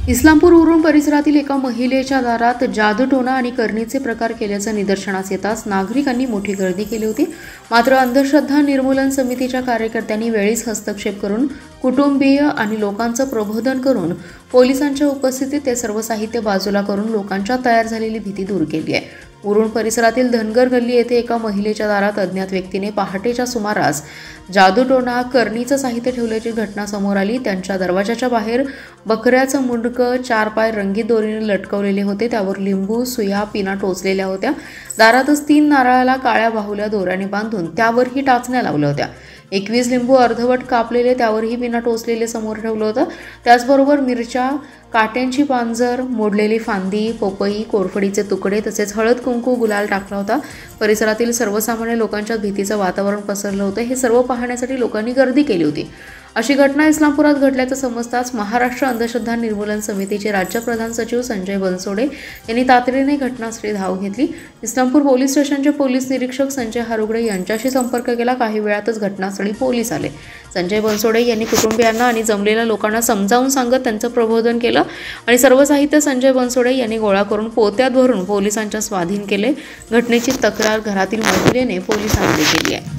इस्लामपूर उरण परिसरातील एका महिलेच्या दारात जादूटोणा आणि करणीचे प्रकार केल्याचं निदर्शनास येताच नागरिकांनी मोठी गर्दी केली होती। मात्र अंधश्रद्धा निर्मूलन समितीच्या कार्यकर्त्यांनी वेळीच हस्तक्षेप करून कुटुंबीय आणि लोकांचं प्रबोधन करून पोलिसांच्या उपस्थितीत ते सर्व साहित्य बाजूला करून लोकांच्या तयार झालेली भीती दूर केली आहे। उरण परिसरातील धनगर गल्ली येथे एका महिलेच्या दारात अज्ञात व्यक्तीने पहाटेच्या सुमारास जादूटोणा करणीचं साहित्य ठेवल्याची घटना समोर आली। त्यांच्या दरवाजाच्या बाहेर बकऱ्याचं मुंडकं 4 पाय रंगीत दोरीने लटकवलेले होते, त्यावर लिंबू सुया पिना टोचलेल्या होत्या। दारातच 3 नारळाला काळ्या बाहुल्या दोऱ्याने बांधून त्यावरही टाचण्या लावल्या होत्या। 21 लिंबू अर्धवट कापलेले त्यावरही पिना टोचलेले समोर ठेवलं होतं। त्याचबरोबर मिरच्या, काट्यांची पांजर, मोडलेली फांदी, पोपई, कोरफडीचे तुकडे तसेच हळद कुंकू गुलाल टाकला होता। परिसरातील सर्वसामान्य लोकांच्या भीतीचं वातावरण पसरलं होतं। हे सर्व पाहण्यासाठी लोकांनी गर्दी केली होती। अशी घटना इस्लामपुरात घडल्याचं समजताच महाराष्ट्र अंधश्रद्धा निर्मूलन समितीचे राज्य प्रधान सचिव संजय बनसोडे यांनी तातडीने घटनास्थळी धाव घेतली। इस्लामपूर पोलीस स्टेशनचे पोलीस निरीक्षक संजय हारुगडे यांच्याशी संपर्क केला। काही वेळातच घटनास्थळी पोलीस आले। संजय बनसोडे यांनी कुटुंबियांना आणि जमलेल्या लोकांना समजावून सांगत त्यांचं प्रबोधन केलं आणि सर्व साहित्य संजय बनसोडे यांनी गोळा करून पोत्यात भरून पोलिसांच्या स्वाधीन केले। घटनेची तक्रार घरातील महिलेने पोलिसांकडे केली आहे।